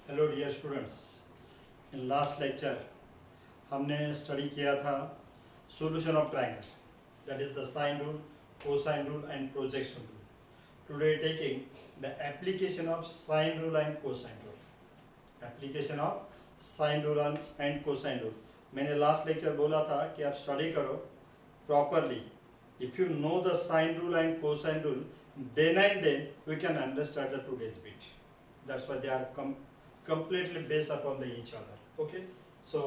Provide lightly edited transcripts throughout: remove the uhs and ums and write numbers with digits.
Hello dear students, in last lecture हमने study किया था solution of triangle, that is the sine rule, cosine rule and projection rule. Today taking the application of sine rule and cosine rule. Application of sine rule and cosine rule. मैंने last lecture बोला था कि आप study करो properly. If you know the sine rule and cosine rule, then and then we can understand the today's bit. That's why they are completely based upon the each other. Okay, so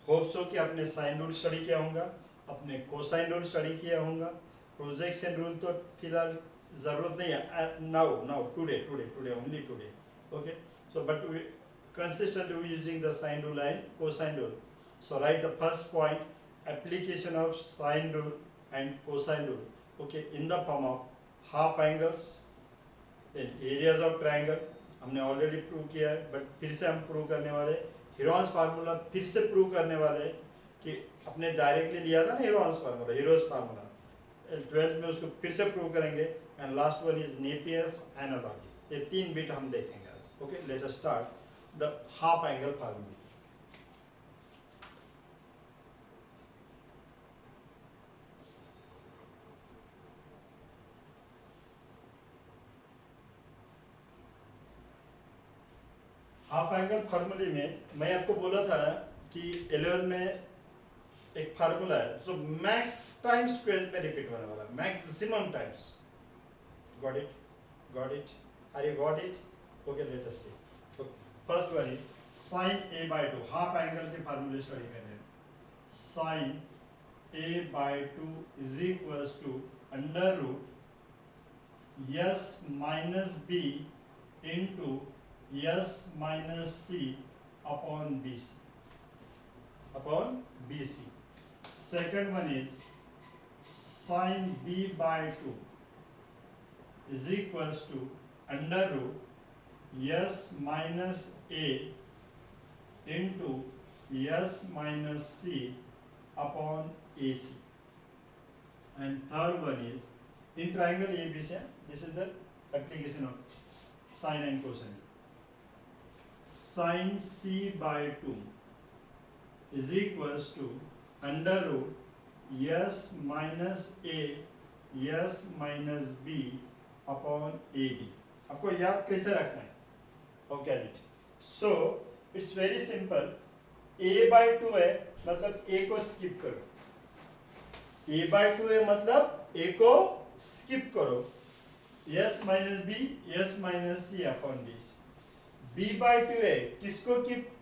hope so कि आपने sine rule study किया होगा, अपने cosine rule study किया होगा. Projection rule तो फिलहाल ज़रूरत नहीं है. Now today only today. Okay, so but we consistently using the sine rule and cosine rule. So write the first point, application of sine rule and cosine rule. Okay, in the form of half angles in areas of triangle. हमने already prove किया है, but फिर से हम prove करने वाले. Heron's formula फिर से प्रूव करने वाले कि अपने डायरेक्टली लिया था ना हीरोज फार्मूला 12th में, उसको फिर से प्रूव करेंगे. And last one is Napier's analogy. ये 3 बिट हम देखेंगे आज. Okay, let us start the half angle formula. Half angle फार्मूले में मैं आपको बोला था कि 11 में एक फार्मूला है जो मैक्स टाइम्स 12 में रिपीट होने वाला है, maximum times. Got it are you got it? Okay, let us see. तो first one is sine a by 2. Half angle के फार्मूले स्टडी कर रहे हैं. Sine a by 2 is equals to under root s minus b into s minus c upon bc. Second one is sin b by 2 is equals to under root s minus a into s minus c upon ac. And third one is in triangle ABC. This is the application of sine and cosine. Sin c by 2 is equals to under root s minus a s minus b upon ab. आपको याद कैसे रखना है? Okay, so it's very simple. a by 2 है मतलब a को skip करो. a by 2 है मतलब a को स्किप करो. s minus b s minus c upon b. b by 2 है, किसको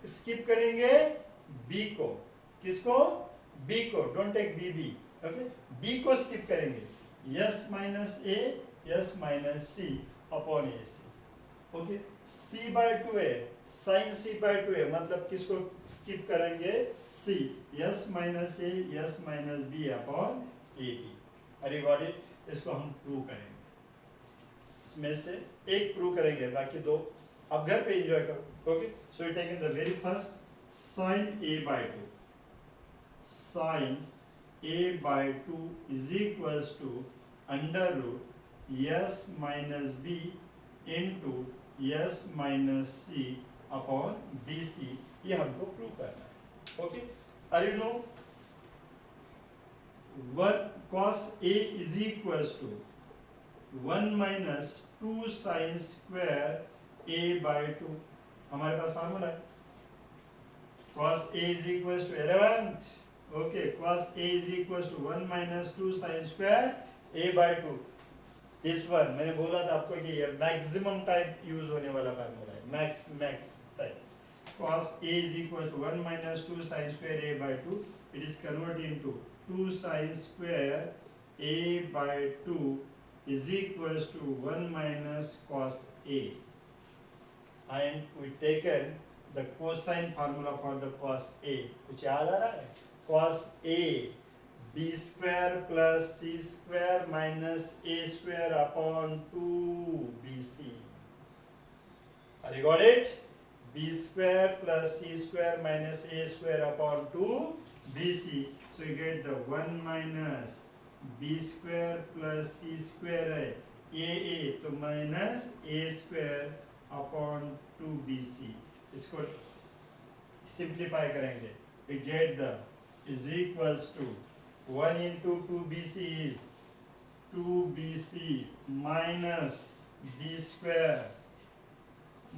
स्किप करेंगे? b को. किसको? b को. Don't take b. Okay, b को स्किप करेंगे. s minus a s minus c upon ac. Okay, c by 2 है, sin c by 2 है मतलब किसको स्किप करेंगे? c. s minus a s minus b upon ab. अरे got it. इसको हम प्रूव करेंगे. इसमें से एक प्रूव करेंगे, बाकी 2 आप घर पे एंजॉय करो. Okay, so you take in the very first sine a by 2. Sine a by 2 is equals to under root s minus b into s minus c upon bc. ये हमको प्रूव करना है. Okay, are you know 1 cos a is equals to 1 minus 2 sine square a by 2. हमारे पास formula है. cos a is equals to 11th. Okay, cos a is equals to 1 minus 2 sin square a by 2. This one मैंने बोला था आपको कि ये maximum type use होने वाला फार्मूला है. Max type. cos a is equals to 1 minus 2 sin square a by 2. It is converted into 2 sin square a by 2 is equals to 1 minus cos a. And we taken the cosine formula for the cos a. कुछ याद आ रहा है? cos a b square plus c square minus a square upon 2bc. Are you got it? b square plus c square minus a square upon 2bc. So you get the 1 minus b square plus c square है a तो minus a square upon 2bc. इसको simplify करेंगे, we get the is equals to 1 into 2bc is 2bc minus b square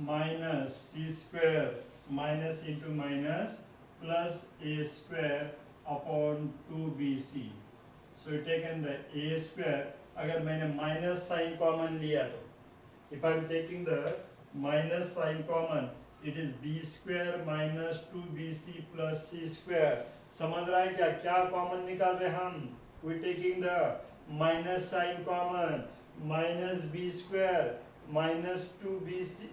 minus c square minus into minus plus a square upon 2bc. So you taken the a square, अगर मैंने minus sign common लिया तो if I am taking the minus sign common, it is b square minus 2bc plus c square. समझ रहा है क्या क्या common निकाल रहे हम? we taking the minus sign common, minus b square minus 2bc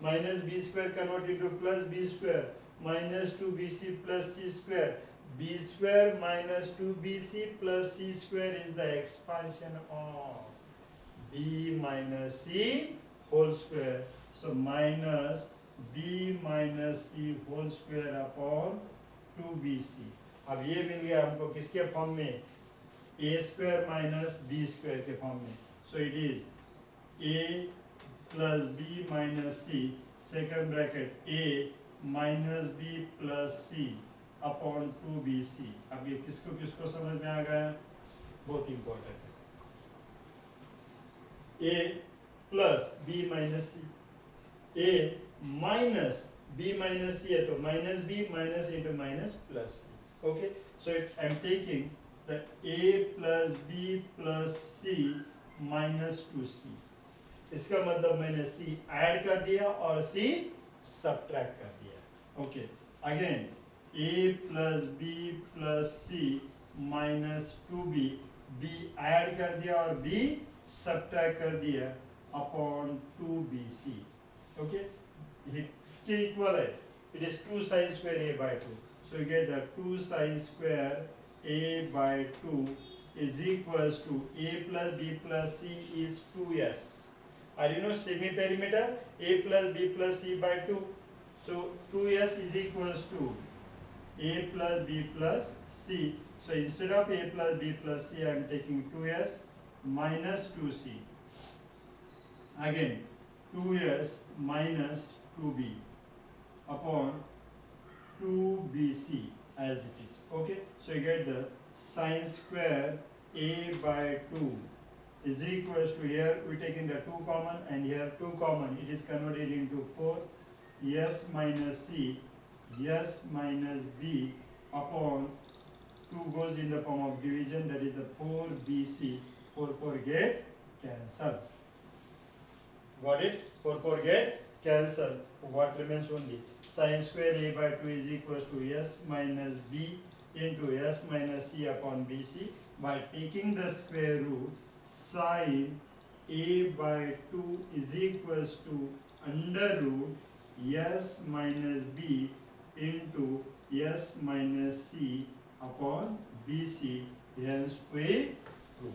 minus b square convert into plus b square minus 2bc plus c square. b square minus 2bc plus c square is the expansion of b minus c whole square. So minus b minus c whole square upon 2bc. अब ये मिल गया हमको किसके form में? a square minus b square के form में. So it is a plus b minus c second bracket a minus b plus c upon 2bc. अब ये किसको किसको समझ में आ गया? बहुत इंपॉर्टेंट है. a plus b minus c, a minus b minus c है तो minus b minus into minus plus c. Okay, so I am taking the a plus b plus c minus 2c. इसका मतलब मैंने c add कर दिया और c subtract कर दिया. Okay, again a plus b plus c minus 2b, b add कर दिया और b सब्ट्रैक्ट कर दिया अपॉन 2bc. Okay, इसके इक्वल है. It is 2 sin square a by 2. So you get the 2 sin square a by 2 is equals to a plus b plus c is 2s. Are you know semi perimeter? A plus b plus c by 2. So 2s is equals to a plus b plus c. So instead of a plus b plus c, I am taking 2s minus 2c. Again 2s minus 2b upon 2bc as it is. Okay, so you get the sin square a by 2 is equals to, here we taking the 2 common and here 2 common, it is converted into 4 s minus c s minus b upon 2 goes in the form of division, that is the 4bc. 4 get cancel. Got it? 4 get cancel. What remains only? Sin square a by 2 is equals to s minus b into s minus c upon bc. By taking the square root, sin a by 2 is equals to under root s minus b into s minus c upon bc. Hence we prove.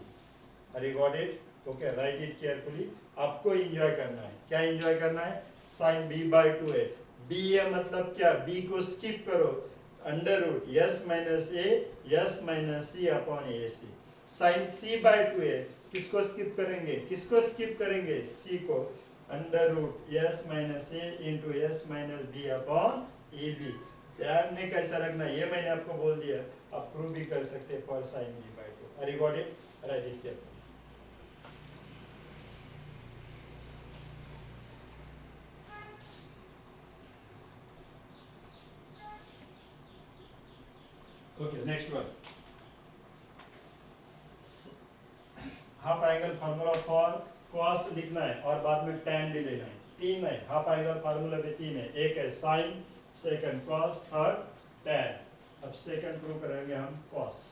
Have you got it? Okay, write it carefully. आपको enjoy करना है. क्या enjoy करना है? sin b by 2 है. b है मतलब क्या? b को skip करो. Under root s minus a s minus c upon ac. sin c by 2 है. किसको skip करेंगे? किसको skip करेंगे? c को. Under root s minus a into s minus b upon ab. ध्यान में कैसा रखना, ये मैंने आपको बोल दिया. आप प्रूव भी कर सकते हैं for sin b by 2. Have you got it? Write it carefully. Okay, next one. Half angle formula for cos लिखना है और बाद में tan भी लेना है. 3 है हाफ एंगल फार्मूला में, 3 है. एक है sin, second cos, third tan. अब सेकंड प्रूव करेंगे हम cos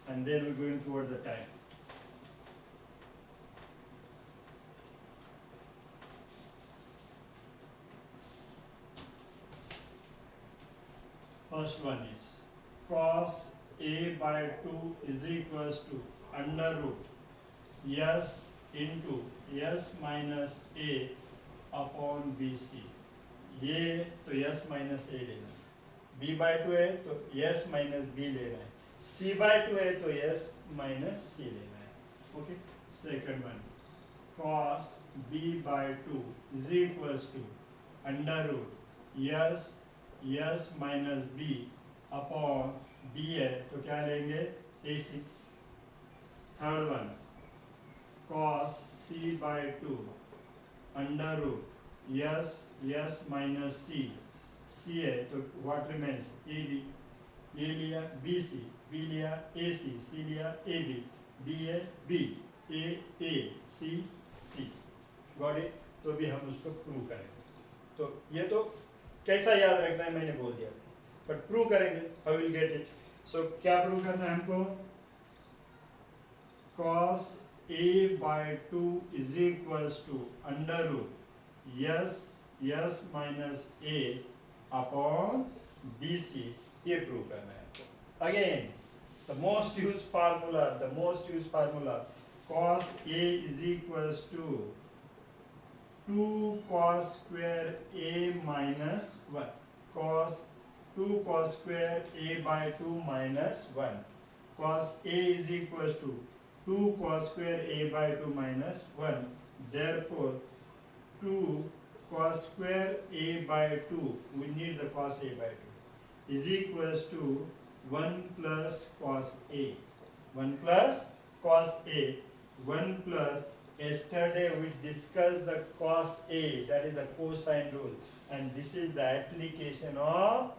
and then we going toward the tan. First one is cos a by 2 is equals to under root s into s minus a upon bc. ये तो s minus a लेना है. b by 2 है तो s minus b लेना है. c by 2 है तो s minus c लेना है. Okay. Second one, cos b by 2 is equals to under root s s minus b upon b है तो क्या लेंगे a c. Third one cos c by two under root s minus c है तो what remains A B. ये लिया B लिया A C लिया ए बी है B A C got it. तो भी हम उसको प्रूव करेंगे। तो ये तो कैसा याद रखना है मैंने बोल दिया, बट प्रूव करेंगे, हाउ विल गेट इट। सो क्या प्रूव करना है हमको, cos a by 2 is equals to under root yes minus a upon bc, ये प्रूव करना है। Again the most use formula cos a is equals to 2 cos square a minus 1 cos 2 cos square a by 2 minus 1 cos a is equals to 2 cos square a by 2 minus 1, therefore 2 cos square a by 2, we need the cos a by 2, is equals to 1 plus cos a, 1 plus cos a, 1 plus, yesterday we discussed the cos a, that is the cosine rule, and this is the application of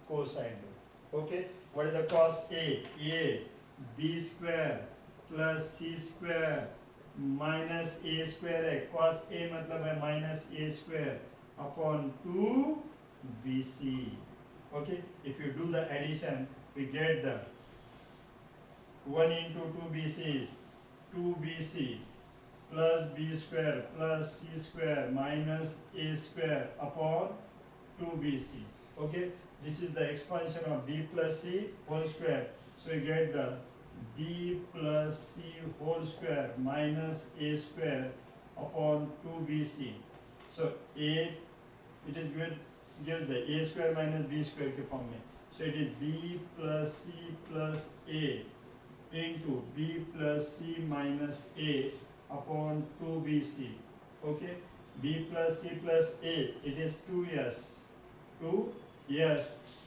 cosine rule. Okay, what is the cos a b square plus C square minus A square है, cos A मतलब है minus A square upon 2bc. Okay, if you do the addition we get the 1 into 2bc is 2bc plus b square plus c square minus a square upon 2bc. Okay, this is the expansion of b plus c whole square, so you get the b plus c whole square minus a square upon 2bc. So a, it is give the a square minus b square के form में, so it is b plus c plus a into b plus c minus a upon 2bc. Okay, b plus c plus a, it is 2s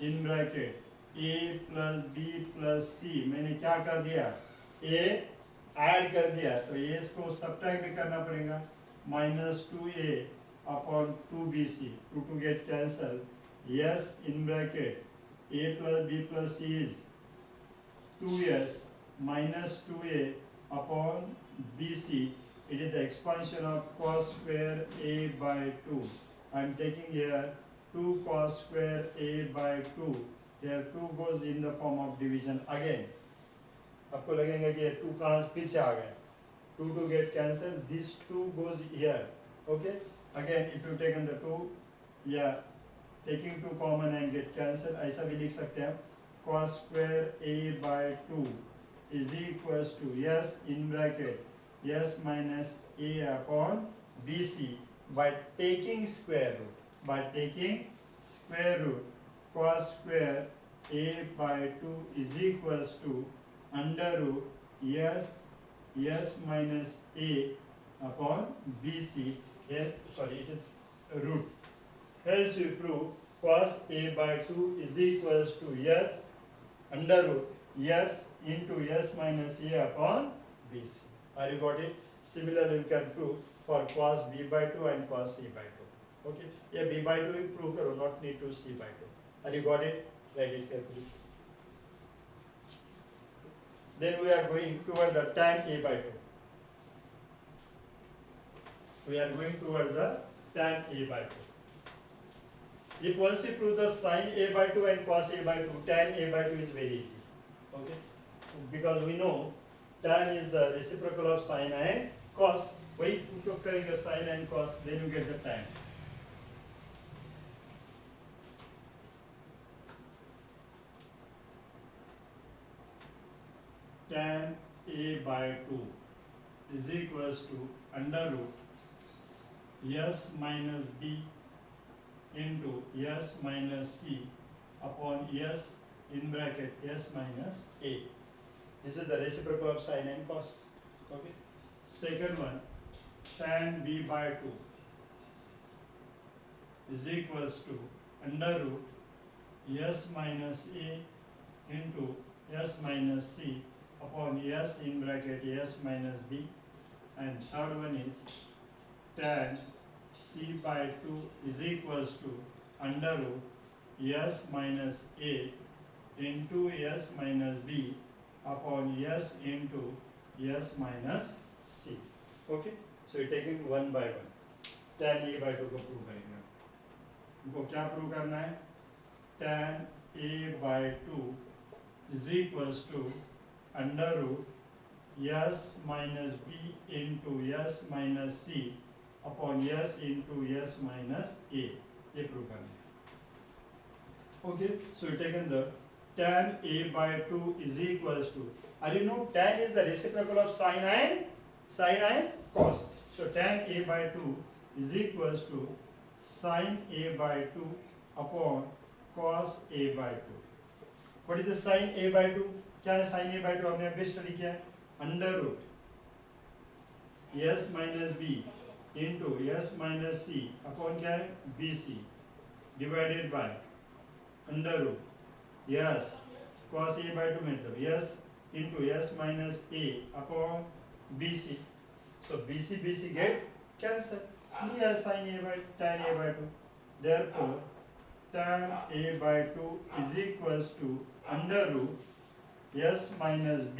in bracket a plus b plus c, मैंने क्या कर दिया, a add कर दिया, तो ये इसको subtract भी करना पड़ेगा, minus 2a upon 2bc, 2 get cancel, yes in bracket a plus b plus c is 2s minus 2a upon bc, it is the expansion of cos square a by 2. I am taking here 2 cos square a by 2. Here 2 goes in the form of division again. आपको लगेगा कि 2 कहाँ फिर से आ गया, 2 get cancelled, this 2 goes here. Okay, again if you taken the 2, yeah, taking 2 common and get cancelled, ऐसा भी लिख सकते हैं, cos square a by 2 is equals to yes in bracket yes minus a upon bc, by taking square root cos square a by 2 is equals to under root yes minus a upon bc. Here, sorry, it is root. Hence we prove cos a by 2 is equals to yes under root yes into yes minus a upon bc. Are you got it? Similarly, you can prove for cos b by 2 and cos c by 2. Okay, ये b by 2 he prove करो, not need to c by 2. Are you got it? Write it carefully. Then we are going toward the tan a by 2. We are going toward the tan a by 2. If once you prove the sin a by 2 and cos a by 2, tan a by 2 is very easy. Okay, because we know tan is the reciprocal of sin and cos. वही put करेंगे sin and cos, then you get the tan. Tan a by 2 is equals to under root s minus b into s minus c upon s in bracket s minus a. This is the reciprocal of sin and cos. Okay. Second one, tan b by 2 is equals to under root s minus a into s minus c upon s in bracket s minus b, and third one is tan c by 2 is equals to under root s minus a into s minus b upon s into s minus c. Okay, so you're taking one by one. tan a by 2 को prove करेंगे. इनको क्या prove करना है? tan a by 2 is equals to under root s minus b into s minus c upon s into s minus a. ये prove करना है. Okay, so you taken the tan a by 2 is equals to, are you know tan is the reciprocal of sin and cos. So tan a by 2 is equals to sin a by 2 upon cos a by 2. What is the sin a by 2? क्या है sin a by 2? हमने अभी study किया है. Under root s minus b into s minus सी upon क्या है b c divided by under root s cos a by 2 मतलब s into s minus a upon b c. So b c get cancel. Here sin a by tan a by 2. Therefore tan a by 2 is equals to under root s minus b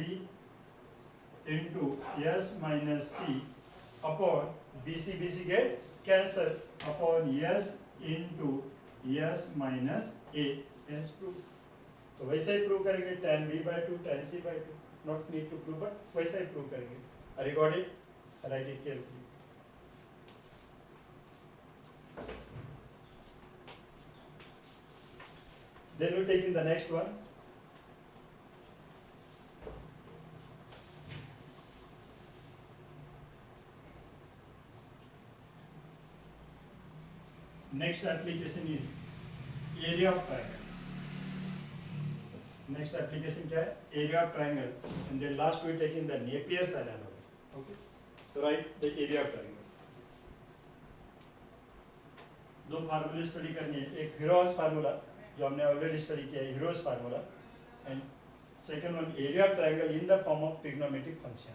into s minus c upon bc get cancel upon s into s minus a. Hence proof. तो वैसे ही prove करेंगे tan b by 2 tan c by 2. Not need to prove, but वैसा ही prove करेंगे. I got it. Write it carefully. Then we take in the next one. Next application is area of triangle. Next application क्या है? Area of triangle. And then last we take in the Napier's analogy. Okay. So write the area of triangle. दो फार्मूले study करनी है. एक heroes formula जो हमने already study किया है, heroes formula, and second one area of triangle in the form of trigonometric function.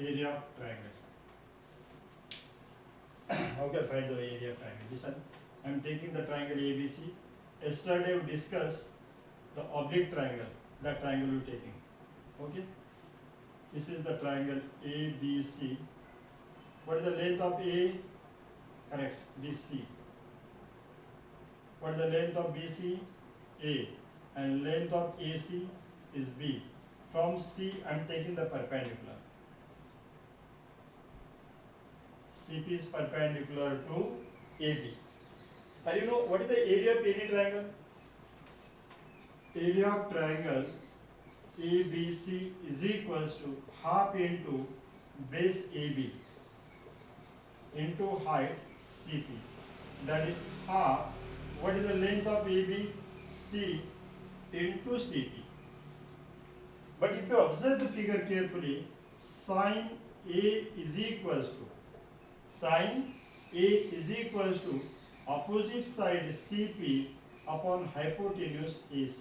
Area of triangle. How can I find the area of triangle? Listen, I am taking the triangle ABC. Yesterday we discussed the oblique triangle. That triangle we are taking. Okay. This is the triangle ABC. What is the length of A? Correct. BC. What is the length of BC? A. And length of AC is B. From C I am taking the perpendicular. CP is perpendicular to AB. And you know what is the area of any triangle? Area of triangle ABC is equals to half into base AB into height CP. That is half. What is the length of AB? C into CP. But if you observe the figure carefully, sin A is equals to opposite side CP upon hypotenuse AC.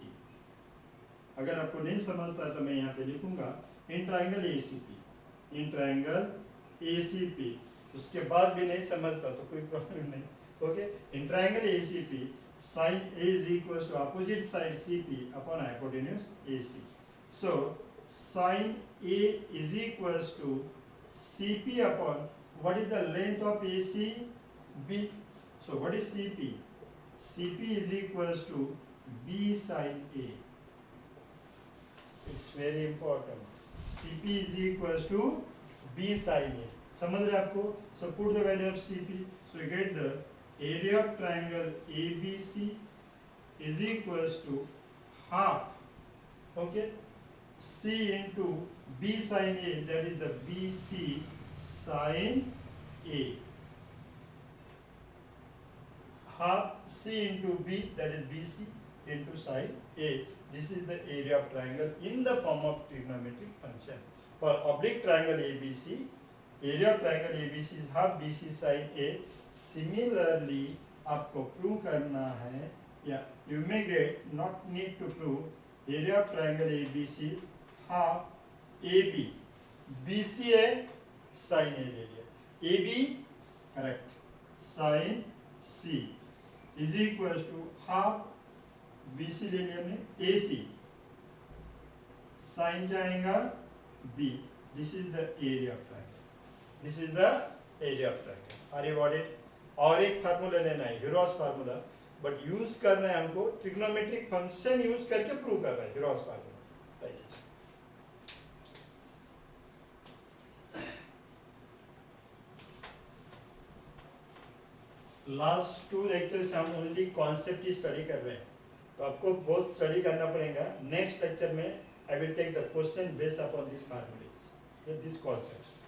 अगर आपको नहीं समझता है तो मैं यहाँ पे लिखूंगा इन ट्राइंगल ACP. उसके बाद भी नहीं समझता तो कोई प्रॉब्लम नहीं. Okay, in triangle ACP sin A is equals to opposite side CP upon hypotenuse AC. So sin A is equals to CP upon what is the length of AC? B. So what is CP? CP is equals to B sin A. It's very important. CP is equals to B sin A. समझ रहे आपको? So put the value of CP. So you get the area of triangle ABC is equals to half. Okay. C into B sin A, that is the BC sin A. Half C into B, that is BC into sin A. This is the area of triangle in the form of trigonometric function. For oblique triangle ABC, area of triangle ABC is half BC sin A. Similarly, आपको prove करना है या you may get not need to prove area of triangle ABC is half AB. BC है sin A ले लिया. AB correct. Sin C is equals to half BC ले लिया हमने AC. Sin क्या आएगा B. This is the area of triangle. This is the area of triangle. Are you got it? और एक फार्मूला लेना है हीरोस फार्मूला, बट यूज करना है हमको ट्रिग्नोमेट्रिक फंक्शन यूज करके प्रूव करना है Hero's formula. Right. Last 2 lecture से हम ओनली कॉन्सेप्ट ही स्टडी कर रहे हैं, तो आपको बहुत स्टडी करना पड़ेगा. नेक्स्ट लेक्चर में I will take the question based upon this formulas, this concepts.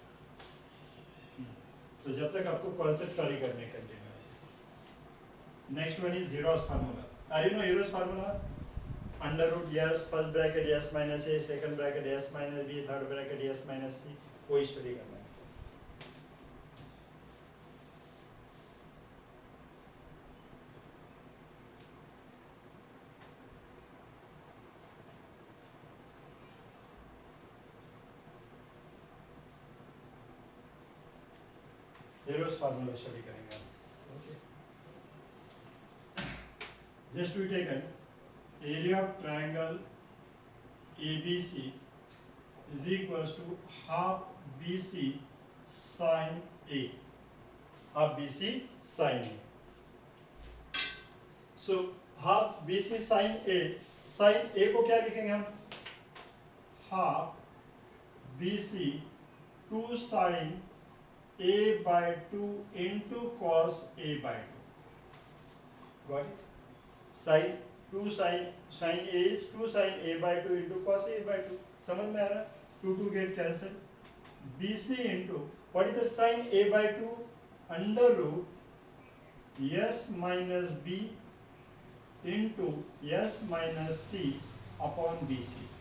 तो जब तक आपको कॉन्सेप्ट स्टडी करने continue. Next one is Hero's formula. Are you know Hero's formula? Under root s, first bracket s minus a, second bracket s minus b, third bracket s minus c. कोई study करना है. Hero's formula study करेंगे. Okay. Just we taken area of triangle ABC is equals to half BC sin A. Half BC sin A. So half BC sin A. sin A को क्या लिखेंगे हम? half BC 2 sin A by 2 into cos A by 2. Got it? Sin 2 sin A is 2 sin A by 2 into cos A by 2. समझ में आ रहा है? 2 get cancel. BC into what is the sin A by 2? Under root S minus B into S minus C upon BC.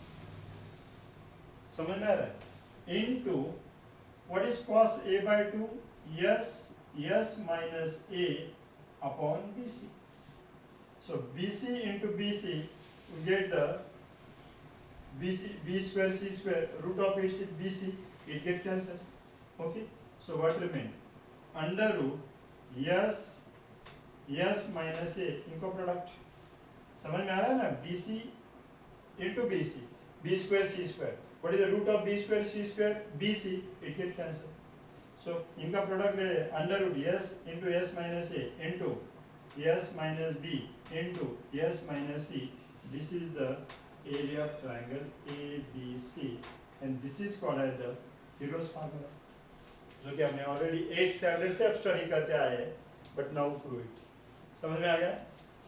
समझ में आ रहा है? Into what is cos A by 2? S minus A upon BC. So BC into BC, we get the BC, B square C square, root of it is BC, it get cancelled. Okay, so what remain? Under root S minus A, इनको product समझ में आ रहा है ना? BC into BC, B square C square. What is the root of B square C square? BC, it get cancelled. So इनका product ले under root S into S minus A into S minus B into S minus C. This is the area of triangle ABC, and this is called as the Hero's formula, जो कि हमने already 8th standard से अब study करते आए हैं, but now prove it. समझ में आ गया?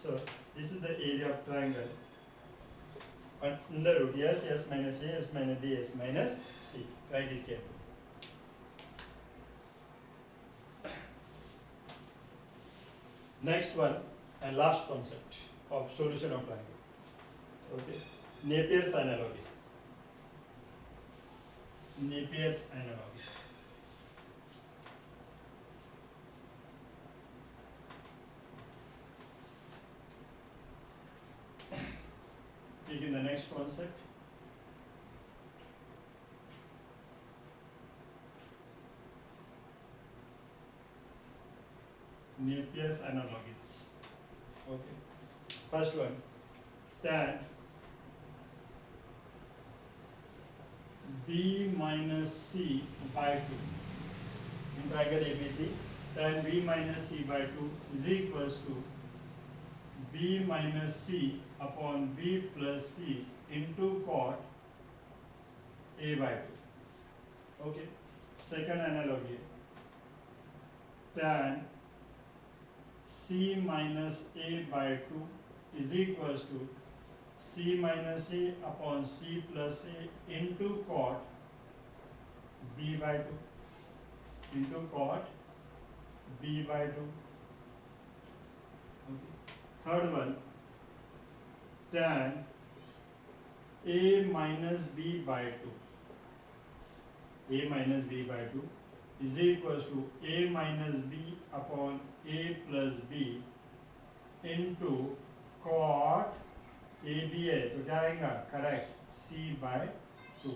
So this is the area of triangle under root S minus A, S minus B, S minus C. Write it here. Next one and last concept of solution of triangle. Okay, Napier's analogy. Napier's analogy. Taking the next concept. Napier's analogies. Okay. First one, tan B minus C by 2. In triangle ABC, tan B minus C by 2 is equals to B minus C upon B plus C into cot A by 2. Okay. Second analogy, tan C minus A by 2 is equals to C minus A upon C plus A into cot B by 2 into cot B by 2. Okay. Third one, tan a minus b by 2. A minus b by 2 is equals to a minus b upon a plus b into cot A B है तो क्या आएगा correct c by 2.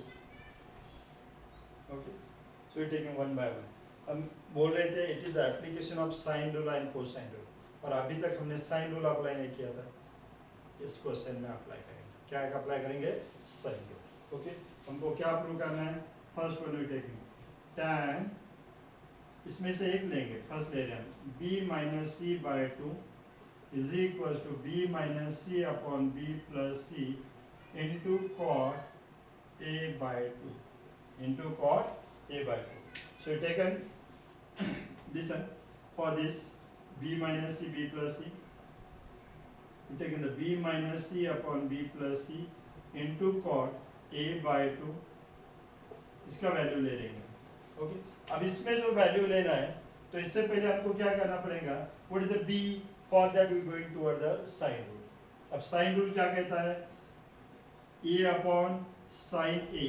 Okay so taking one by one. हम बोल रहे थे it is the application of sine rule and cosine rule, और अभी तक हमने साइन रूल अप्लाई नहीं किया था. इस क्वेश्चन में अप्लाई करेंगे. क्या अप्लाई करेंगे? Sine rule. ओके हमको क्या प्रूव करना है? First one we taking tan, इसमें से एक लेंगे, फर्स्ट ले रहे हैं b minus C by 2 is equal to b minus C upon b plus C into cot a by 2 into cot a by 2. So taken listen for this b minus c b plus c, we taken the b minus c upon b plus c into cot a by 2. इसका value ले लेंगे. Okay अब इसमें जो value लेना है तो इससे पहले हमको क्या करना पड़ेगा? What is the b? For that we going toward the sine rule. अब साइन रूल क्या कहता है? a upon sine a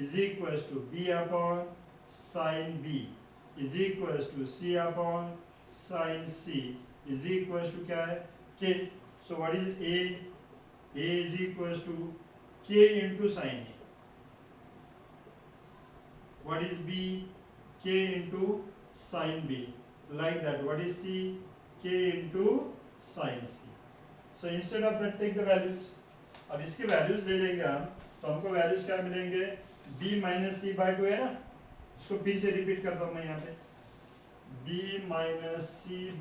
is equals to b upon sine b is equals to c upon sine c is equals to क्या है? k. So what is a? a is equals to k into sine a. What is b? K into sin b. Like that. What is c? K into sin c. So instead of that, take the values. अब इसके values ले लेंगे हम, तो हमको values क्या मिलेंगे? b minus c by 2 है ना? उसको फिर से repeat करता हूँ मैं यहाँ पे. b minus c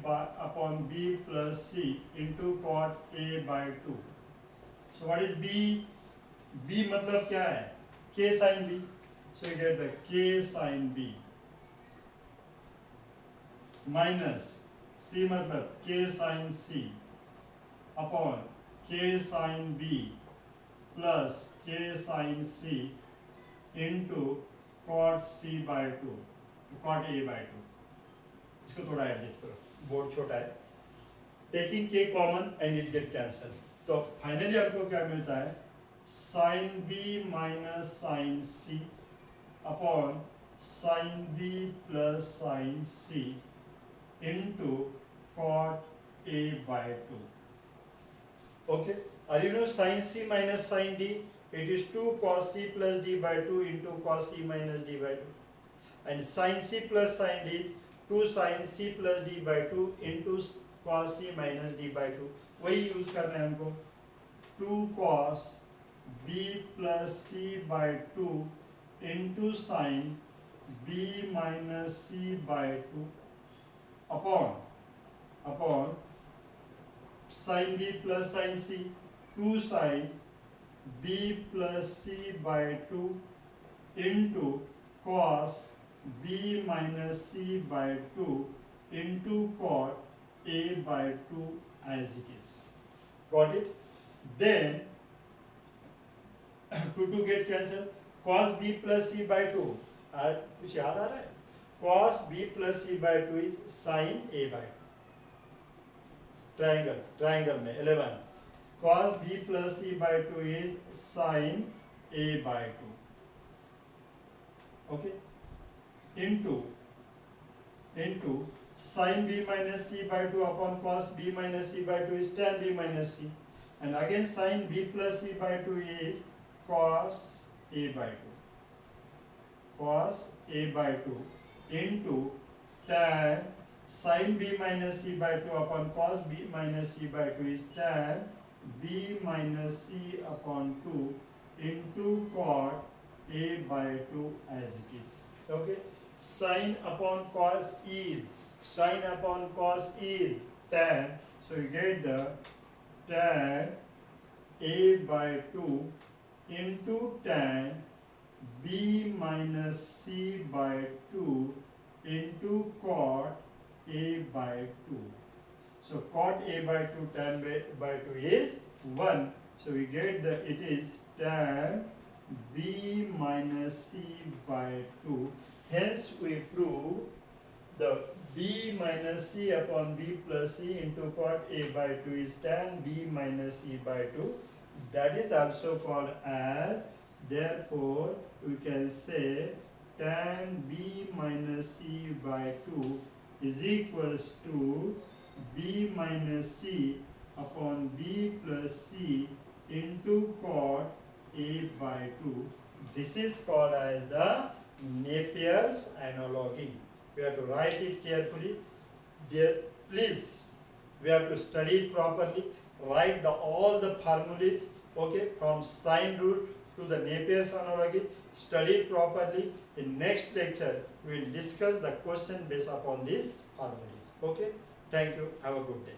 upon b plus c into cot a by 2. So what is b? b मतलब क्या है? k sin b. So you get the k sin b minus c मतलब k sin c upon k sin b plus k sin c into cot c by 2 cot a by 2. इसको थोड़ा adjust करो, board छोटा है. Taking k common and it get cancel. तो finally आपको क्या मिलता है? sin b minus sin c upon sin b plus sin c into cot a by 2. Okay, are you know sin c minus sin d? It is 2 cos c plus d by 2 into cos c minus d by 2. And sin c plus sin d is 2 sin c plus d by 2 into cos c minus d by 2. वही use करना है हमको. 2 cos b plus c by 2 into sin b minus c by 2 upon sin b plus sin c 2 sin b plus c by 2 into cos b minus c by 2 into cot a by 2 as it is. Got it? Then 2 get cancelled. cos b plus c by 2 कुछ याद आ रहा है? cos b plus c by 2 is sin a by 2. Triangle में 11 cos b plus c by 2 is sin a by 2. Okay, into sin b minus c by 2 upon cos b minus c by 2 is tan b minus c, and again sin b plus c by 2 is cos a by 2. cos a by 2 into tan sin b minus c by 2 upon cos b minus c by 2 is tan b minus c upon 2 into cot a by 2 as it is. Okay, sin upon cos is tan, so you get the tan a by 2 into tan b minus c by 2 into cot a by 2. So cot a by 2 tan by 2 is 1. So we get the it is tan b minus c by 2. Hence we prove the b minus c upon b plus c into cot a by 2 is tan b minus c by 2 that is also called as, therefore we can say tan b minus c by 2 is equals to b minus c upon b plus c into cot a by 2. This is called as the Napier's analogy. We have to write it carefully. Dear, please, we have to study it properly. Write all the formulas, okay, from sine root to the Napier's analogy. Study it properly. In next lecture, we will discuss the question based upon these formulas. Okay, thank you. Have a good day.